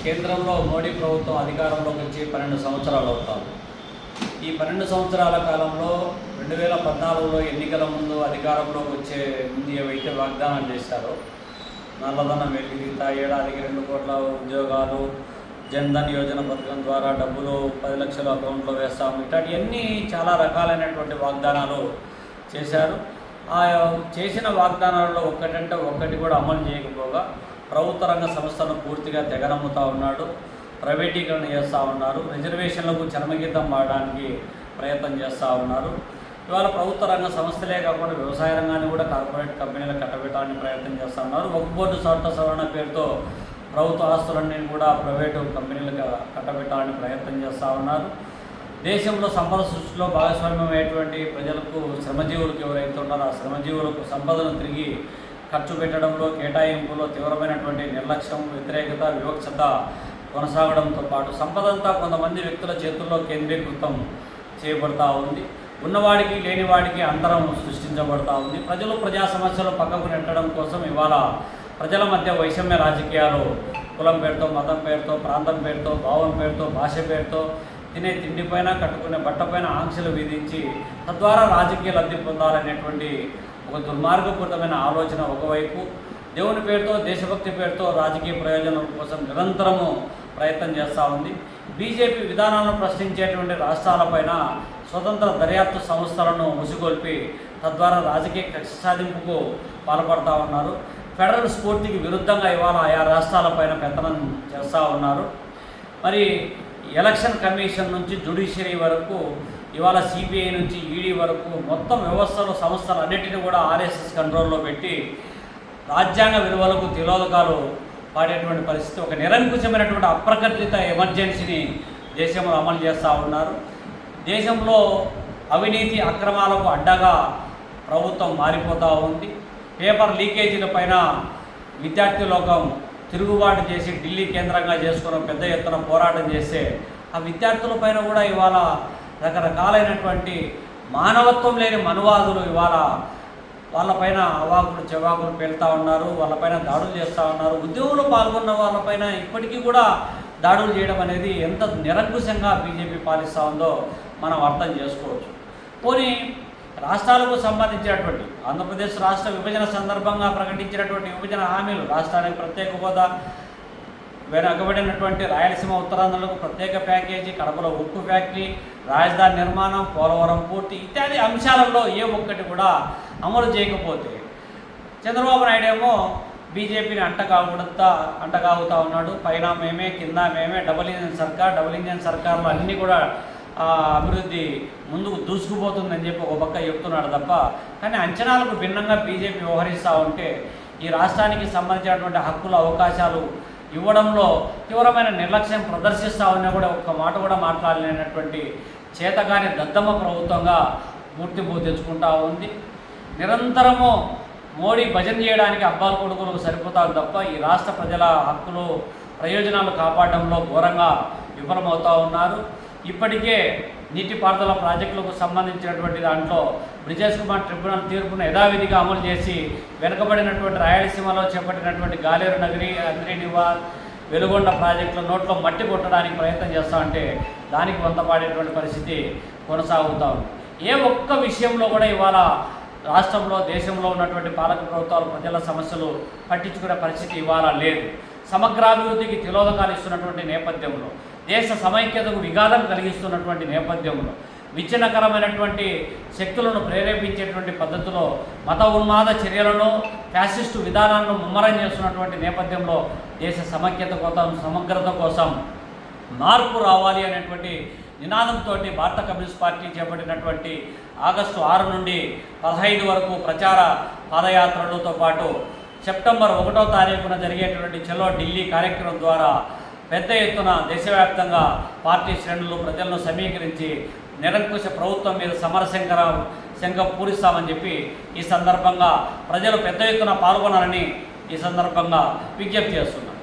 కేంద్రంలో మోడీ ప్రభుత్వం అధికారంలోకి వచ్చి 12 సంవత్సరాలు అవుతారు. ఈ 12 సంవత్సరాల కాలంలో 2014లో ఎన్నికల ముందు అధికారంలోకి వచ్చే ముందు ఏవైతే వాగ్దానాలు చేశారో, నల్లధనం వెలిగిత, ఏడాదికి 2 కోట్ల ఉద్యోగాలు, జన్ధన్ యోజన పథకం ద్వారా డబ్బులు 10 లక్షల అకౌంట్లో వేస్తాము, ఇట్లాంటివన్నీ చాలా రకాలైనటువంటి వాగ్దానాలు చేశారు. ఆ చేసిన వాగ్దానాలలో ఒక్కటంటే ఒక్కటి కూడా అమలు చేయకపోగా ప్రభుత్వ రంగ సంస్థలను పూర్తిగా తెగనమ్ముతూ ఉన్నాడు, ప్రైవేటీకరణ చేస్తూ ఉన్నారు, రిజర్వేషన్లకు చరమగీతం వాడడానికి ప్రయత్నం చేస్తూ ఉన్నారు. ఇవాళ ప్రభుత్వ రంగ సంస్థలే కాకుండా వ్యవసాయ రంగాన్ని కూడా కార్పొరేట్ కంపెనీలకు కట్టబెట్టడానికి ప్రయత్నం చేస్తూ ఉన్నారు. వక్ఫ్ బోర్డు చట్ట సవరణ పేరుతో ప్రభుత్వ ఆస్తులన్నీ కూడా ప్రైవేటు కంపెనీలకు కట్టబెట్టాలని ప్రయత్నం చేస్తూ ఉన్నారు. దేశంలో సంపద సృష్టిలో భాగస్వామ్యమైనటువంటి ప్రజలకు, శ్రమజీవులకు ఎవరైతే ఉన్నారో ఆ శ్రమజీవులకు సంపదను తిరిగి ఖర్చు పెట్టడంలో, కేటాయింపులో తీవ్రమైనటువంటి నిర్లక్ష్యం, వ్యతిరేకత, వివక్షత కొనసాగడంతో పాటు సంపదంతా కొంతమంది వ్యక్తుల చేతుల్లో కేంద్రీకృతం చేయబడతా ఉంది. ఉన్నవాడికి లేనివాడికి అంతరం సృష్టించబడతా ఉంది. ప్రజలు ప్రజా సమస్యలు పక్కకు నెట్టడం కోసం ఇవాళ ప్రజల మధ్య వైషమ్య రాజకీయాలు కులం పేరుతో, మతం పేరుతో, ప్రాంతం పేరుతో, భావం పేరుతో, భాష పేరుతో, తినే తిండిపైన, కట్టుకునే బట్టపైన ఆంక్షలు విధించి తద్వారా రాజకీయ లబ్ధి పొందాలనేటువంటి ఒక దుర్మార్గపూరితమైన ఆలోచన ఒకవైపు, దేవుని పేరుతో, దేశభక్తి పేరుతో రాజకీయ ప్రయోజనాల కోసం నిరంతరము ప్రయత్నం చేస్తూ ఉంది. బీజేపీ విధానాలను ప్రశ్నించేటువంటి రాష్ట్రాలపైన స్వతంత్ర దర్యాప్తు సంస్థలను ముసుగొల్పి తద్వారా రాజకీయ కక్ష సాధింపుకు పాల్పడుతూ ఉన్నారు. ఫెడరల్ స్ఫూర్తికి విరుద్ధంగా ఇవాళ ఆయా రాష్ట్రాలపైన పెత్తనం చేస్తూ ఉన్నారు. మరి ఎలక్షన్ కమిషన్ నుంచి జ్యుడిషియరీ వరకు, ఇవాళ సిబిఐ నుంచి ఈడీ వరకు మొత్తం వ్యవస్థలు, సంస్థలు అన్నింటినీ కూడా ఆర్ఎస్ఎస్ కంట్రోల్లో పెట్టి రాజ్యాంగ విలువలకు తిలోదకాలు పాడేటువంటి పరిస్థితి, ఒక నిరంకుశమైనటువంటి అప్రకటిత ఎమర్జెన్సీని దేశంలో అమలు చేస్తూ ఉన్నారు. దేశంలో అవినీతి అక్రమాలకు అడ్డగా ప్రభుత్వం మారిపోతూ ఉంది. పేపర్ లీకేజీల పైన విద్యార్థి లోకం తిరుగుబాటు చేసి ఢిల్లీ కేంద్రంగా చేసుకున్న పెద్ద ఎత్తున పోరాటం చేస్తే ఆ విద్యార్థుల పైన కూడా ఇవాళ రకరకాలైనటువంటి మానవత్వం లేని మనువాదులు ఇవాళ వాళ్ళపైన అవాకులు చెవాకులు పెళ్తూ ఉన్నారు, వాళ్ళపైన దాడులు చేస్తూ ఉన్నారు. ఉద్యోగులు పాల్గొన్న వాళ్ళపైన ఇప్పటికీ కూడా దాడులు చేయడం అనేది ఎంత నిరంకుశంగా బీజేపీ పాలిస్తూ ఉందో మనం అర్థం చేసుకోవచ్చు. పోనీ రాష్ట్రాలకు సంబంధించినటువంటి ఆంధ్రప్రదేశ్ రాష్ట్ర విభజన సందర్భంగా ప్రకటించినటువంటి విభజన హామీలు, రాష్ట్రానికి ప్రత్యేక హోదా, వెనుకబడినటువంటి రాయలసీమ ఉత్తరాంధ్రలకు ప్రత్యేక ప్యాకేజీ, కడపలో ఉక్కు ఫ్యాక్టరీ, రాజధాని నిర్మాణం, పోలవరం పూర్తి ఇత్యాది అంశాలలో ఏ ఒక్కటి కూడా అమలు చేయకపోతే చంద్రబాబు నాయుడు ఏమో బీజేపీని అంటగాగుతూ ఉన్నాడు. పైన మేమే, కింద మేమే, డబుల్ ఇంజన్ సర్కార్లో అన్నీ కూడా అభివృద్ధి ముందుకు దూసుకుపోతుందని చెప్పి ఒక పక్క చెప్తున్నాడు తప్ప, కానీ అంచనాలకు భిన్నంగా బీజేపీ వ్యవహరిస్తూ ఉంటే ఈ రాష్ట్రానికి సంబంధించినటువంటి హక్కుల, అవకాశాలు ఇవ్వడంలో తీవ్రమైన నిర్లక్ష్యం ప్రదర్శిస్తూ ఉన్నా కూడా ఒక్క మాట కూడా మాట్లాడలేనటువంటి చేతగాని దద్దమ్మ ప్రభుత్వంగా గుర్తింపు తెచ్చుకుంటూ ఉంది. నిరంతరము మోడీ భజన చేయడానికి అబ్బాల కొడుకులకు సరిపోతారు తప్ప ఈ రాష్ట్ర ప్రజల హక్కులు, ప్రయోజనాలు కాపాడడంలో ఘోరంగా విఫలమవుతూ ఉన్నారు. ఇప్పటికే నీటిపారుదల ప్రాజెక్టులకు సంబంధించినటువంటి దాంట్లో బ్రిజేష్ కుమార్ ట్రిబ్యునల్ తీర్పును యథావిధిగా అమలు చేసి వెనుకబడినటువంటి రాయలసీమలో చేపట్టినటువంటి గాలేరు నగరి, అంద్రి నివార్, వెలుగొండ ప్రాజెక్టుల నోట్లో మట్టి కొట్టడానికి ప్రయత్నం చేస్తామంటే దానికి వంతపాడేటువంటి పరిస్థితి కొనసాగుతూ ఉంది. ఏ ఒక్క విషయంలో కూడా ఇవాళ రాష్ట్రంలో, దేశంలో ఉన్నటువంటి పాలక ప్రభుత్వాలు ప్రజల సమస్యలు పట్టించుకునే పరిస్థితి ఇవాళ లేదు. సమగ్రాభివృద్ధికి తిలోదకాలు ఇస్తున్నటువంటి నేపథ్యంలో, దేశ సమైక్యతకు విఘాతం కలిగిస్తున్నటువంటి నేపథ్యంలో, విచ్ఛిన్నకరమైనటువంటి శక్తులను ప్రేరేపించేటువంటి పద్ధతిలో మత ఉన్మాద చర్యలను, ఫ్యాసిస్టు విధానాలను ముమ్మరం చేస్తున్నటువంటి నేపథ్యంలో దేశ సమైక్యత కోసం, సమగ్రత కోసం మార్పు రావాలి అనేటువంటి నినాదంతో భారత కమ్యూనిస్ట్ పార్టీ చేపట్టినటువంటి ఆగస్టు 6 నుండి 15 వరకు ప్రచార పాదయాత్రలతో పాటు సెప్టెంబర్ 1వ తారీఖున జరిగేటువంటి చలో ఢిల్లీ కార్యక్రమం ద్వారా పెద్ద ఎత్తున దేశవ్యాప్తంగా పార్టీ శ్రేణులు ప్రజలను సమీకరించి నిరంకుశ ప్రభుత్వం మీద శంఖం పూరిస్తామని చెప్పి ఈ సందర్భంగా ప్రజలు పెద్ద ఎత్తున పాల్గొనాలని ఈ సందర్భంగా విజ్ఞప్తి చేస్తున్నారు.